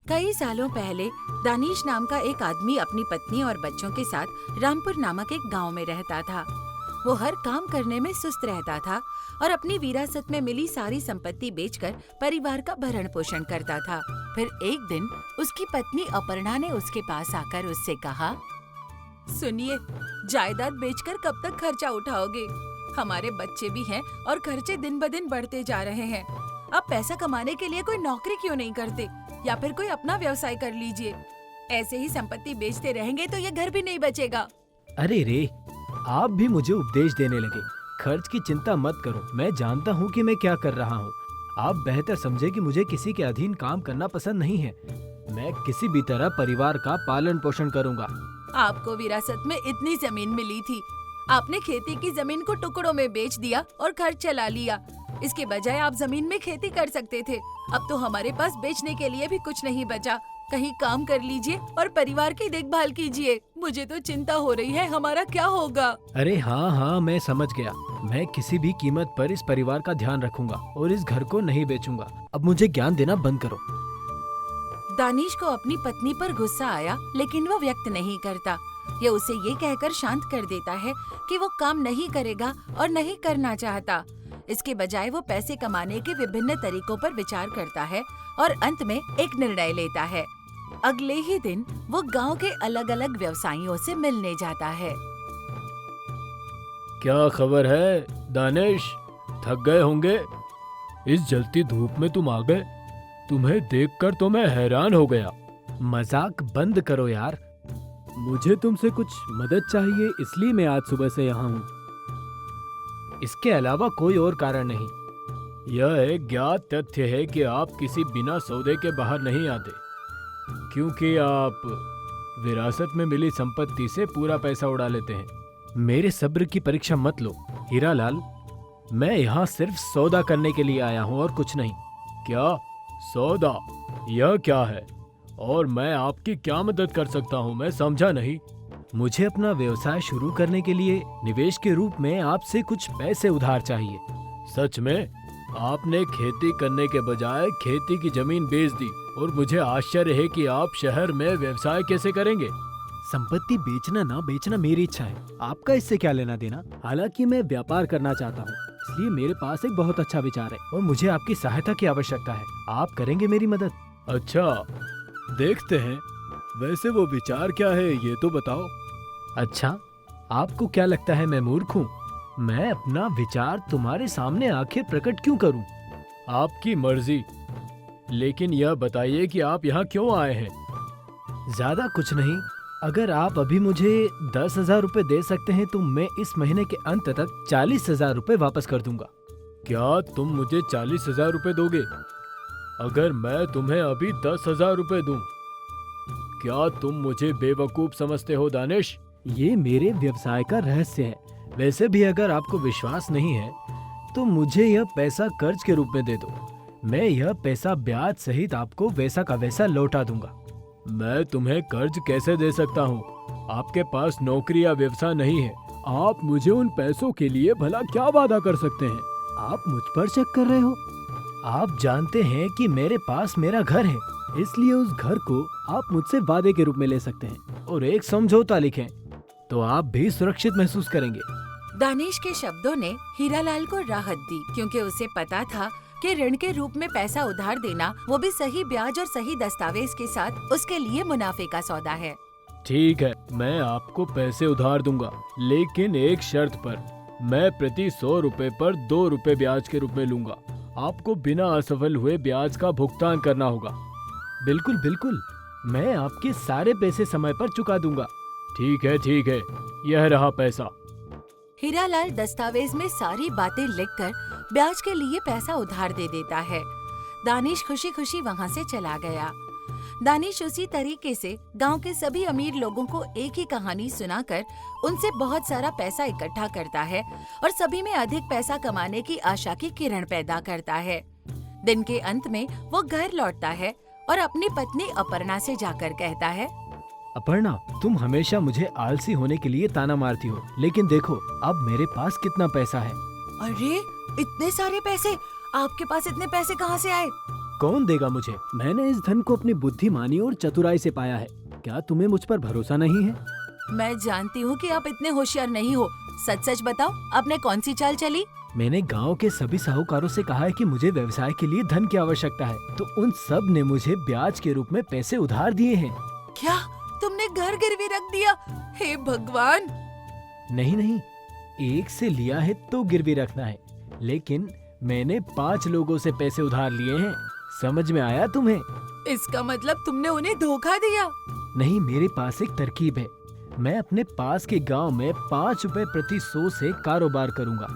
कई सालों पहले दानिश नाम का एक आदमी अपनी पत्नी और बच्चों के साथ रामपुर नामक एक गांव में रहता था। वो हर काम करने में सुस्त रहता था और अपनी विरासत में मिली सारी संपत्ति बेचकर परिवार का भरण पोषण करता था। फिर एक दिन उसकी पत्नी अपर्णा ने उसके पास आकर उससे कहा, सुनिए, जायदाद बेचकर कब तक खर्चा उठाओगे? हमारे बच्चे भी हैं और खर्चे दिन ब दिन बढ़ते जा रहे हैं। आप पैसा कमाने के लिए कोई नौकरी क्यों नहीं करते या फिर कोई अपना व्यवसाय कर लीजिए। ऐसे ही संपत्ति बेचते रहेंगे तो ये घर भी नहीं बचेगा। अरे रे, आप भी मुझे उपदेश देने लगे। खर्च की चिंता मत करो, मैं जानता हूँ कि मैं क्या कर रहा हूँ। आप बेहतर समझे कि मुझे किसी के अधीन काम करना पसंद नहीं है। मैं किसी भी तरह परिवार का पालन पोषण करूँगा। आपको विरासत में इतनी जमीन मिली थी, आपने खेती की जमीन को टुकड़ों में बेच दिया और खर्च चला लिया। इसके बजाय आप जमीन में खेती कर सकते थे। अब तो हमारे पास बेचने के लिए भी कुछ नहीं बचा। कहीं काम कर लीजिए और परिवार की देखभाल कीजिए। मुझे तो चिंता हो रही है, हमारा क्या होगा? अरे हाँ, मैं समझ गया। मैं किसी भी कीमत पर इस परिवार का ध्यान रखूंगा और इस घर को नहीं बेचूंगा। अब मुझे ज्ञान देना बंद करो। दानिश को अपनी पत्नी पर गुस्सा आया, लेकिन वो व्यक्त नहीं करता। ये उसे ये कहकर शांत कर देता है कि वो काम नहीं करेगा और नहीं करना चाहता। इसके बजाय वो पैसे कमाने के विभिन्न तरीकों पर विचार करता है और अंत में एक निर्णय लेता है। अगले ही दिन वो गांव के अलग अलग व्यवसायियों से मिलने जाता है। क्या खबर है दानिश, थक गए होंगे? इस जलती धूप में तुम आ गए। तुम्हें देखकर तो मैं हैरान हो गया। मजाक बंद करो यार। मुझे तुमसे कुछ मदद चाहिए, इसलिए मैं आज सुबह से यहाँ हूँ। इसके अलावा कोई और कारण नहीं। यह एक ज्ञात तथ्य है कि आप किसी बिना सौदे के बाहर नहीं आते, क्योंकि आप विरासत में मिली संपत्ति से पूरा पैसा उड़ा लेते हैं। मेरे सब्र की परीक्षा मत लो हीरालाल। मैं यहाँ सिर्फ सौदा करने के लिए आया हूँ और कुछ नहीं। क्या सौदा? यह क्या है और मैं आपकी क्या मदद कर सकता हूँ? मैं समझा नहीं। मुझे अपना व्यवसाय शुरू करने के लिए निवेश के रूप में आपसे कुछ पैसे उधार चाहिए। सच में? आपने खेती करने के बजाय खेती की जमीन बेच दी और मुझे आश्चर्य है कि आप शहर में व्यवसाय कैसे करेंगे? संपत्ति बेचना ना बेचना मेरी इच्छा है, आपका इससे क्या लेना देना। हालांकि मैं व्यापार करना चाहता हूँ, इसलिए मेरे पास एक बहुत अच्छा विचार है और मुझे आपकी सहायता की आवश्यकता है। आप करेंगे मेरी मदद? अच्छा, देखते हैं। वैसे वो विचार क्या है ये तो बताओ। अच्छा, आपको क्या लगता है मैं मूर्ख हूँ? मैं अपना विचार तुम्हारे सामने आखिर प्रकट क्यों करूँ? आपकी मर्जी, लेकिन यह बताइए कि आप यहाँ क्यों आए हैं? ज्यादा कुछ नहीं। अगर आप अभी मुझे 10,000 रुपए दे सकते हैं तो मैं इस महीने के अंत तक 40,000 रुपए वापस कर दूंगा। क्या तुम मुझे 40,000 रुपए दोगे? अगर मैं तुम्हें अभी 10,000 रुपए दूं, क्या तुम मुझे बेवकूफ समझते हो दानिश? ये मेरे व्यवसाय का रहस्य है। वैसे भी अगर आपको विश्वास नहीं है तो मुझे यह पैसा कर्ज के रूप में दे दो। मैं यह पैसा ब्याज सहित आपको वैसा का वैसा लौटा दूंगा। मैं तुम्हें कर्ज कैसे दे सकता हूँ? आपके पास नौकरी या व्यवसाय नहीं है। आप मुझे उन पैसों के लिए भला क्या वादा कर सकते हैं? आप मुझ पर शक कर रहे हो? आप जानते हैं कि मेरे पास मेरा घर है, इसलिए उस घर को आप मुझसे वादे के रूप में ले सकते हैं और एक समझौता लिखें तो आप भी सुरक्षित महसूस करेंगे। दानिश के शब्दों ने हीरालाल को राहत दी, क्योंकि उसे पता था कि ऋण के रूप में पैसा उधार देना, वो भी सही ब्याज और सही दस्तावेज के साथ, उसके लिए मुनाफे का सौदा है। ठीक है, मैं आपको पैसे उधार दूंगा, लेकिन एक शर्त पर। मैं प्रति 100 रुपए पर 2 रुपए ब्याज के रूप में लूंगा। आपको बिना असफल हुए ब्याज का भुगतान करना होगा। बिल्कुल बिल्कुल, मैं आपके सारे पैसे समय पर चुका दूंगा। ठीक है, यह रहा पैसा। हीरालाल दस्तावेज में सारी बातें लिखकर ब्याज के लिए पैसा उधार दे देता है। दानिश खुशी खुशी वहाँ से चला गया। दानिश उसी तरीके से गांव के सभी अमीर लोगों को एक ही कहानी सुनाकर उनसे बहुत सारा पैसा इकट्ठा करता है और सभी में अधिक पैसा कमाने की आशा की किरण पैदा करता है। दिन के अंत में वो घर लौटता है और अपनी पत्नी अपर्णा से जाकर कहता है, अपर्णा, तुम हमेशा मुझे आलसी होने के लिए ताना मारती हो, लेकिन देखो अब मेरे पास कितना पैसा है। अरे, इतने सारे पैसे? आपके पास इतने पैसे कहाँ से आए? कौन देगा मुझे? मैंने इस धन को अपनी बुद्धिमानी और चतुराई से पाया है। क्या तुम्हें मुझ पर भरोसा नहीं है? मैं जानती हूँ कि आप इतने होशियार नहीं हो। सच सच बताओ, आपने कौन सी चाल चली? मैंने गांव के सभी साहूकारों से कहा है कि मुझे व्यवसाय के लिए धन की आवश्यकता है, तो उन सब ने मुझे ब्याज के रूप में पैसे उधार दिए हैं। क्या तुमने घर गिरवी रख दिया? हे भगवान! नहीं नहीं, एक से लिया है तो गिरवी रखना है, लेकिन मैंने 5 लोगों से पैसे उधार लिए हैं। समझ में आया तुम्हें? इसका मतलब तुमने उन्हें धोखा दिया? नहीं, मेरे पास एक तरकीब है। मैं अपने पास के गांव में 5 रुपए प्रति 100 से कारोबार करूंगा।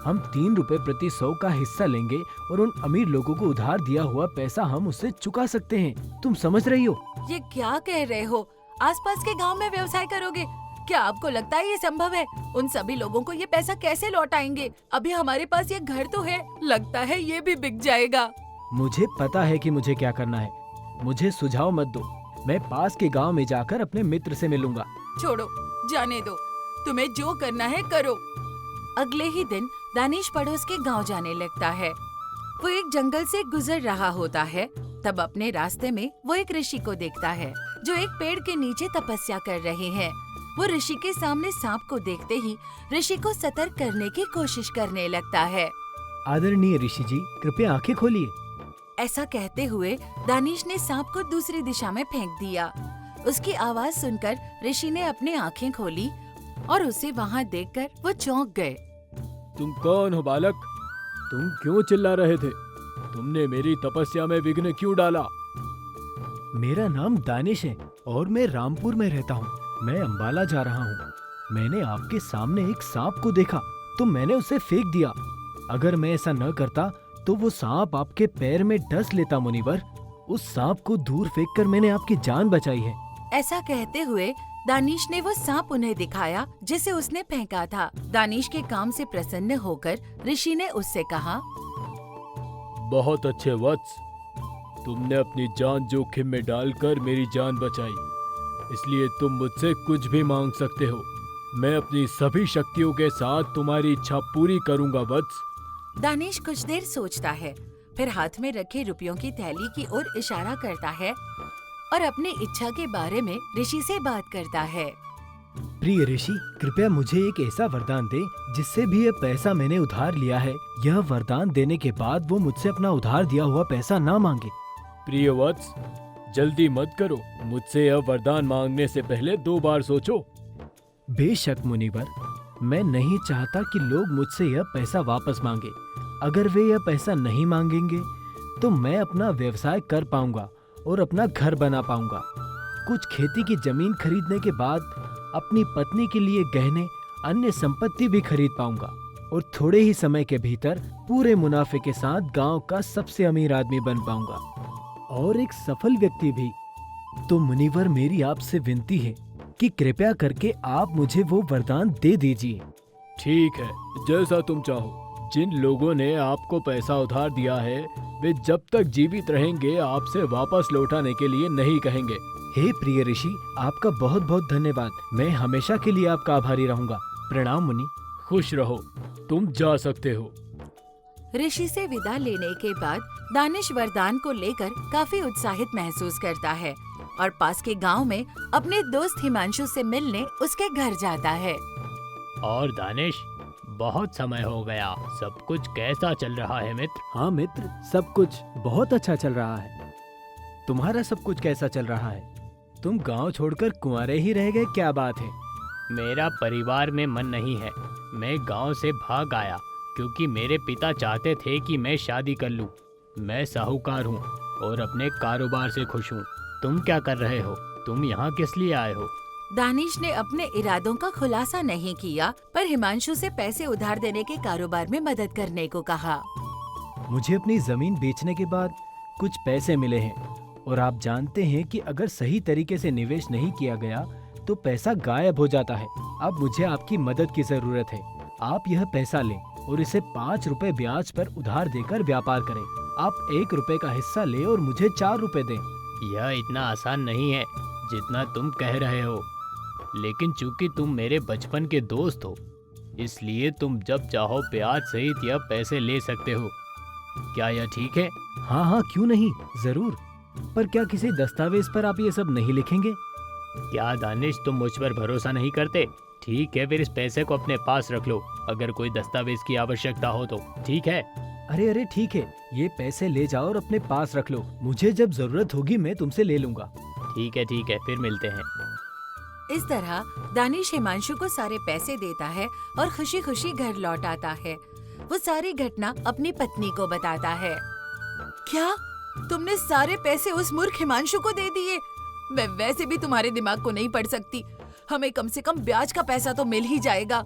हम 3 रुपए प्रति 100 का हिस्सा लेंगे और उन अमीर लोगों को उधार दिया हुआ पैसा हम उससे चुका सकते हैं। तुम समझ रही हो? ये क्या कह रहे हो? आसपास के गांव में व्यवसाय करोगे? क्या आपको लगता है ये संभव है? उन सभी लोगों को ये पैसा कैसे लौटाएंगे? अभी हमारे पास ये घर तो है, लगता है ये भी बिक जाएगा। मुझे पता है कि मुझे क्या करना है। मुझे सुझाव मत दो। मैं पास के गांव में जाकर अपने मित्र से मिलूंगा। छोड़ो, जाने दो। तुम्हें जो करना है करो। अगले ही दिन दानिश पड़ोस के गांव जाने लगता है। वो एक जंगल से गुजर रहा होता है। तब अपने रास्ते में वो एक ऋषि को देखता है जो एक पेड़ के नीचे तपस्या कर रहे हैं। वो ऋषि के सामने सांप को देखते ही ऋषि को सतर्क करने की कोशिश करने लगता है। आदरणीय ऋषि जी, कृपया आंखें खोलिए। ऐसा कहते हुए दानिश ने सांप को दूसरी दिशा में फेंक दिया। उसकी आवाज सुनकर ऋषि ने अपनी आंखें खोली और उसे वहाँ देखकर वो चौंक गए। तुम कौन हो बालक? तुम क्यों चिल्ला रहे थे? तुमने मेरी तपस्या में विघ्न क्यों डाला? मेरा नाम दानिश है और मैं रामपुर में रहता हूँ। मैं अंबाला जा रहा हूँ। मैंने आपके सामने एक सांप को देखा तो मैंने उसे फेंक दिया। अगर मैं ऐसा न करता तो वो सांप आपके पैर में डस लेता मुनिवर। उस सांप को दूर फेंककर मैंने आपकी जान बचाई है। ऐसा कहते हुए दानिश ने वो सांप उन्हें दिखाया जिसे उसने फेंका था। दानिश के काम से प्रसन्न होकर ऋषि ने उससे कहा, बहुत अच्छे वत्स, तुमने अपनी जान जोखिम में डालकर मेरी जान बचाई, इसलिए तुम मुझसे कुछ भी मांग सकते हो। मैं अपनी सभी शक्तियों के साथ तुम्हारी इच्छा पूरी करूंगा वत्स। दानिश कुछ देर सोचता है, फिर हाथ में रखे रुपयों की थैली की ओर इशारा करता है और अपनी इच्छा के बारे में ऋषि से बात करता है। प्रिय ऋषि, कृपया मुझे एक ऐसा वरदान दे जिससे भी यह पैसा मैंने उधार लिया है, यह वरदान देने के बाद वो मुझसे अपना उधार दिया हुआ पैसा ना मांगे। प्रिय वत्स, जल्दी मत करो। मुझसे यह वरदान मांगने से पहले 2 बार सोचो। बेशक मुनिवर, मैं नहीं चाहता कि लोग मुझसे यह पैसा वापस मांगे। अगर वे यह पैसा नहीं मांगेंगे तो मैं अपना व्यवसाय कर पाऊंगा और अपना घर बना पाऊंगा। कुछ खेती की जमीन खरीदने के बाद अपनी पत्नी के लिए गहने, अन्य संपत्ति भी खरीद पाऊंगा और थोड़े ही समय के भीतर पूरे मुनाफे के साथ गांव का सबसे अमीर आदमी बन पाऊंगा और एक सफल व्यक्ति भी। तो मुनिवर, मेरी आपसे विनती है कि कृपया करके आप मुझे वो वरदान दे दीजिए। ठीक है, जैसा तुम चाहो। जिन लोगों ने आपको पैसा उधार दिया है वे जब तक जीवित रहेंगे आपसे वापस लौटाने के लिए नहीं कहेंगे। हे प्रिय ऋषि, आपका बहुत बहुत धन्यवाद। मैं हमेशा के लिए आपका आभारी रहूंगा। प्रणाम मुनि। खुश रहो, तुम जा सकते हो। ऋषि से विदा लेने के बाद दानिश वरदान को लेकर काफी उत्साहित महसूस करता है और पास के गांव में अपने दोस्त हिमांशु से मिलने उसके घर जाता है। और दानिश, बहुत समय हो गया, सब कुछ कैसा चल रहा है मित्र? हाँ मित्र, सब कुछ बहुत अच्छा चल रहा है। तुम्हारा सब कुछ कैसा चल रहा है? तुम गांव छोड़कर कुंवारे ही रह गए, क्या बात है? मेरा परिवार में मन नहीं है। मैं गांव से भाग आया क्योंकि मेरे पिता चाहते थे कि मैं शादी कर लूं। मैं साहूकार हूं और अपने कारोबार से खुश हूं। तुम क्या कर रहे हो? तुम यहाँ किस लिए आए हो? दानिश ने अपने इरादों का खुलासा नहीं किया, पर हिमांशु से पैसे उधार देने के कारोबार में मदद करने को कहा। मुझे अपनी जमीन बेचने के बाद कुछ पैसे मिले हैं और आप जानते हैं कि अगर सही तरीके से निवेश नहीं किया गया तो पैसा गायब हो जाता है। अब मुझे आपकी मदद की जरूरत है। आप यह पैसा लें और इसे 5 रुपए ब्याज पर उधार देकर व्यापार करें। आप 1 रुपए का हिस्सा लें और मुझे 4 रुपए दें। यह इतना आसान नहीं है जितना तुम कह रहे हो, लेकिन चूंकि तुम मेरे बचपन के दोस्त हो, इसलिए तुम जब चाहो ब्याज सहित यह पैसे ले सकते हो। क्या यह ठीक है? हाँ हाँ, क्यों नहीं, जरूर। पर क्या किसी दस्तावेज पर आप ये सब नहीं लिखेंगे? क्या दानिश, तुम मुझ पर भरोसा नहीं करते? ठीक है, फिर इस पैसे को अपने पास रख लो, अगर कोई दस्तावेज की आवश्यकता हो तो। ठीक है? अरे अरे ठीक है, ये पैसे ले जाओ और अपने पास रख लो। मुझे जब जरूरत होगी मैं तुमसे ले लूंगा। ठीक है, फिर मिलते हैं। इस तरह दानिश हिमांशु को सारे पैसे देता है और खुशी खुशी घर लौट आता है। वो सारी घटना अपनी पत्नी को बताता है। क्या तुमने सारे पैसे उस मूर्ख हिमांशु को दे दिए? मैं वैसे भी तुम्हारे दिमाग को नहीं पढ़ सकती। हमें कम से कम ब्याज का पैसा तो मिल ही जाएगा।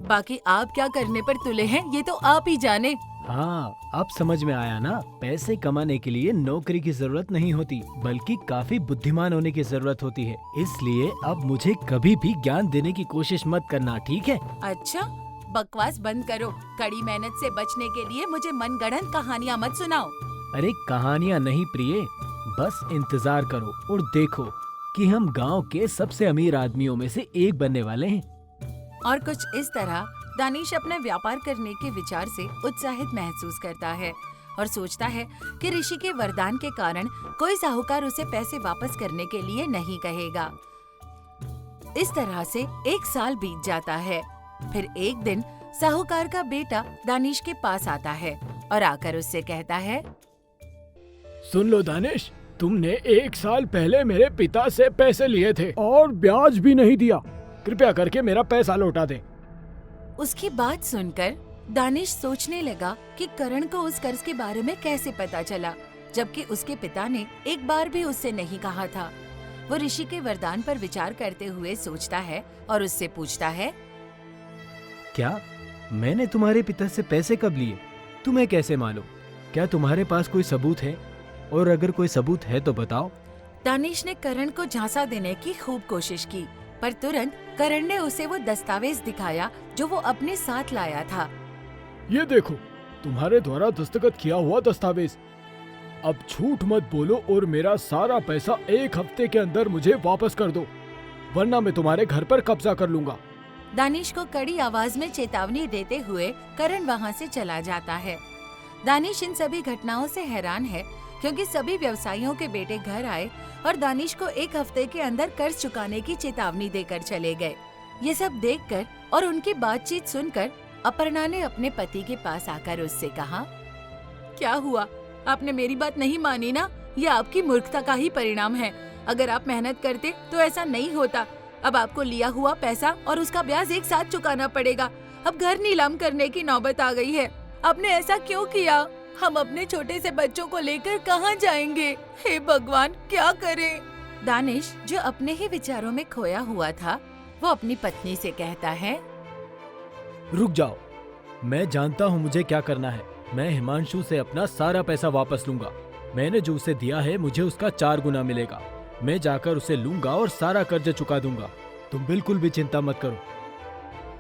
बाकी आप क्या करने पर तुले हैं ये तो आप ही जाने। हाँ, अब समझ में आया ना। पैसे कमाने के लिए नौकरी की जरूरत नहीं होती, बल्कि काफी बुद्धिमान होने की जरूरत होती है। इसलिए अब मुझे कभी भी ज्ञान देने की कोशिश मत करना, ठीक है? अच्छा, बकवास बंद करो। कड़ी मेहनत से बचने के लिए मुझे मनगढ़ंत कहानियाँ मत सुनाओ। अरे कहानियाँ नहीं प्रिय, बस इंतजार करो और देखो कि हम गांव के सबसे अमीर आदमियों में से एक बनने वाले हैं। और कुछ इस तरह दानिश अपने व्यापार करने के विचार से उत्साहित महसूस करता है और सोचता है कि ऋषि के वरदान के कारण कोई साहूकार उसे पैसे वापस करने के लिए नहीं कहेगा। इस तरह से 1 साल बीत जाता है। फिर एक दिन साहूकार का बेटा दानिश के पास आता है और आकर उससे कहता है, सुन लो दानिश, तुमने 1 साल पहले मेरे पिता से पैसे लिए थे और ब्याज भी नहीं दिया। कृपया करके मेरा पैसा लौटा दे। उसकी बात सुनकर दानिश सोचने लगा कि करण को उस कर्ज के बारे में कैसे पता चला, जबकि उसके पिता ने एक बार भी उससे नहीं कहा था। वो ऋषि के वरदान पर विचार करते हुए सोचता है और उससे पूछता है, क्या मैंने तुम्हारे पिता से पैसे कब लिए? तुम्हें कैसे मालूम? क्या तुम्हारे पास कोई सबूत है? और अगर कोई सबूत है तो बताओ। दानिश ने करण को झांसा देने की खूब कोशिश की, पर तुरंत करण ने उसे वो दस्तावेज दिखाया जो वो अपने साथ लाया था। ये देखो, तुम्हारे द्वारा दस्तखत किया हुआ दस्तावेज। अब झूठ मत बोलो और मेरा सारा पैसा 1 हफ्ते के अंदर मुझे वापस कर दो, वरना मैं तुम्हारे घर पर कब्जा कर लूंगा। दानिश को कड़ी आवाज में चेतावनी देते हुए करण वहाँ से चला जाता है। दानिश इन सभी घटनाओं से हैरान है, क्योंकि सभी व्यवसायियों के बेटे घर आए और दानिश को 1 हफ्ते के अंदर कर्ज चुकाने की चेतावनी देकर चले गए। ये सब देखकर और उनकी बातचीत सुनकर अपर्णा ने अपने पति के पास आकर उससे कहा, क्या हुआ? आपने मेरी बात नहीं मानी ना? ये आपकी मूर्खता का ही परिणाम है। अगर आप मेहनत करते तो ऐसा नहीं होता। अब आपको लिया हुआ पैसा और उसका ब्याज एक साथ चुकाना पड़ेगा। अब घर नीलाम करने की नौबत आ गई है। आपने ऐसा क्यों किया? हम अपने छोटे से बच्चों को लेकर कहाँ जाएंगे? हे भगवान, क्या करें? दानिश, जो अपने ही विचारों में खोया हुआ था, वो अपनी पत्नी से कहता है, रुक जाओ, मैं जानता हूँ मुझे क्या करना है। मैं हिमांशु से अपना सारा पैसा वापस लूंगा। मैंने जो उसे दिया है मुझे उसका 4 गुना मिलेगा। मैं जाकर उसे लूंगा और सारा कर्ज चुका दूंगा। तुम बिल्कुल भी चिंता मत करो।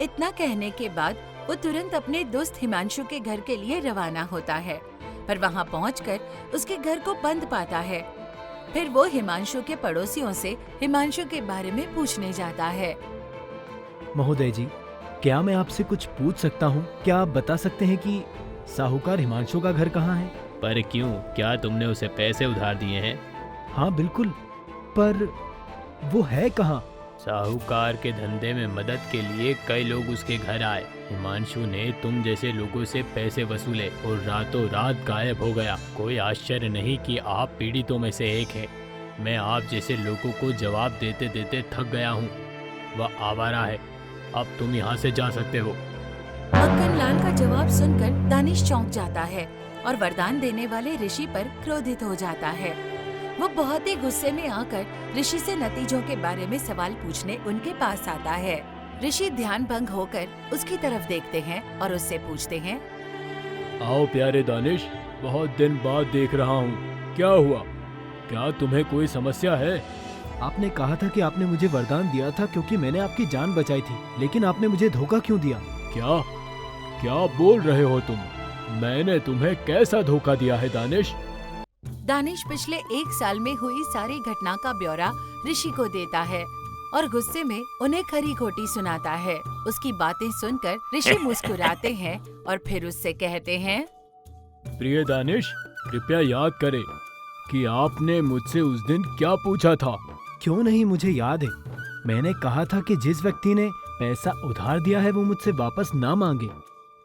इतना कहने के बाद वो तुरंत अपने दोस्त हिमांशु के घर के लिए रवाना होता है, पर वहाँ पहुंचकर उसके घर को बंद पाता है। फिर वो हिमांशु के पड़ोसियों से हिमांशु के बारे में पूछने जाता है। महोदय जी, क्या मैं आपसे कुछ पूछ सकता हूँ? क्या आप बता सकते हैं कि साहूकार हिमांशु का घर कहाँ है? पर क्यों, क्या तुमने उसे पैसे उधार दिए हैं? हाँ बिल्कुल, पर वो है कहाँ? साहूकार के धंधे में मदद के लिए कई लोग उसके घर आए। हिमांशु ने तुम जैसे लोगों से पैसे वसूले और रातों रात गायब हो गया। कोई आश्चर्य नहीं कि आप पीड़ितों में से एक हैं। मैं आप जैसे लोगों को जवाब देते देते थक गया हूँ। वह आवारा है। अब तुम यहाँ से जा सकते हो। मक्खन लाल का जवाब सुनकर दानिश चौंक जाता है और वरदान देने वाले ऋषि पर क्रोधित हो जाता है। वो बहुत ही गुस्से में आकर ऋषि से नतीजों के बारे में सवाल पूछने उनके पास आता है। ऋषि ध्यान भंग होकर उसकी तरफ देखते हैं और उससे पूछते हैं, आओ प्यारे दानिश, बहुत दिन बाद देख रहा हूँ। क्या हुआ? क्या तुम्हें कोई समस्या है? आपने कहा था कि आपने मुझे वरदान दिया था क्योंकि मैंने आपकी जान बचाई थी, लेकिन आपने मुझे धोखा क्यों दिया? क्या क्या बोल रहे हो तुम? मैंने तुम्हें कैसा धोखा दिया है दानिश? दानिश पिछले 1 साल में हुई सारी घटना का ब्यौरा ऋषि को देता है और गुस्से में उन्हें खरी खोटी सुनाता है। उसकी बातें सुनकर ऋषि मुस्कुराते हैं और फिर उससे कहते हैं, प्रिय दानिश, कृपया याद करें कि आपने मुझसे उस दिन क्या पूछा था। क्यों नहीं, मुझे याद है। मैंने कहा था कि जिस व्यक्ति ने पैसा उधार दिया है वो मुझसे वापस ना मांगे।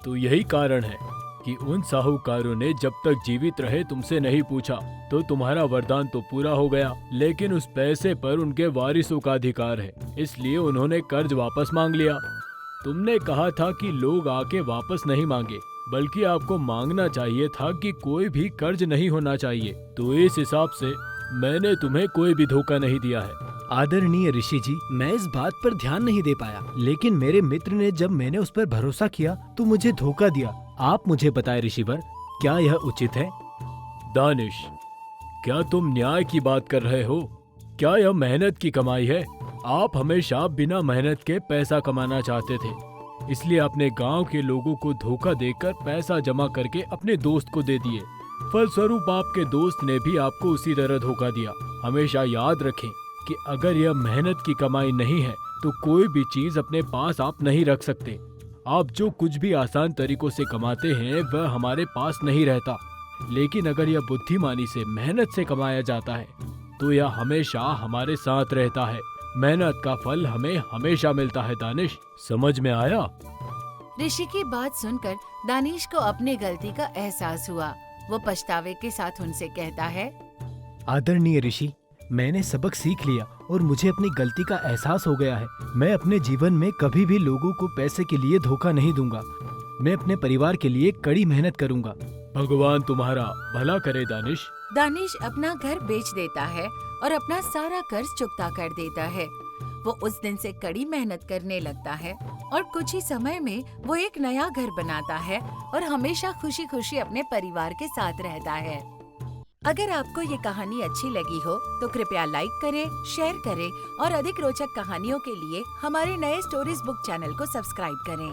तो यही कारण है कि उन साहूकारों ने जब तक जीवित रहे तुमसे नहीं पूछा, तो तुम्हारा वरदान तो पूरा हो गया, लेकिन उस पैसे पर उनके वारिसों का अधिकार है, इसलिए उन्होंने कर्ज वापस मांग लिया। तुमने कहा था कि लोग आके वापस नहीं मांगे, बल्कि आपको मांगना चाहिए था कि कोई भी कर्ज नहीं होना चाहिए। तो इस हिसाब से मैंने तुम्हें कोई भी धोखा नहीं दिया है। आदरणीय ऋषि जी, मैं इस बात पर ध्यान नहीं दे पाया, लेकिन मेरे मित्र ने जब मैंने उस पर भरोसा किया तो मुझे धोखा दिया। आप मुझे बताएं ऋषिवर, क्या यह उचित है? दानिश, क्या तुम न्याय की बात कर रहे हो? क्या यह मेहनत की कमाई है? आप हमेशा बिना मेहनत के पैसा कमाना चाहते थे, इसलिए अपने गांव के लोगों को धोखा देकर पैसा जमा करके अपने दोस्त को दे दिए। फलस्वरूप आपके दोस्त ने भी आपको उसी तरह धोखा दिया। हमेशा याद रखें कि अगर यह मेहनत की कमाई नहीं है तो कोई भी चीज अपने पास आप नहीं रख सकते। आप जो कुछ भी आसान तरीकों से कमाते हैं वह हमारे पास नहीं रहता, लेकिन अगर यह बुद्धिमानी से मेहनत से कमाया जाता है तो यह हमेशा हमारे साथ रहता है। मेहनत का फल हमें हमेशा मिलता है। दानिश, समझ में आया? ऋषि की बात सुनकर दानिश को अपनी गलती का एहसास हुआ। वो पछतावे के साथ उनसे कहता है, आदरणीय ऋषि, मैंने सबक सीख लिया और मुझे अपनी गलती का एहसास हो गया है। मैं अपने जीवन में कभी भी लोगों को पैसे के लिए धोखा नहीं दूंगा। मैं अपने परिवार के लिए कड़ी मेहनत करूंगा। भगवान तुम्हारा भला करे दानिश। दानिश अपना घर बेच देता है और अपना सारा कर्ज चुकता कर देता है। वो उस दिन से कड़ी मेहनत करने लगता है और कुछ ही समय में वो एक नया घर बनाता है और हमेशा खुशी खुशी अपने परिवार के साथ रहता है। अगर आपको ये कहानी अच्छी लगी हो तो कृपया लाइक करें, शेयर करें और अधिक रोचक कहानियों के लिए हमारे नए स्टोरीज बुक चैनल को सब्सक्राइब करें।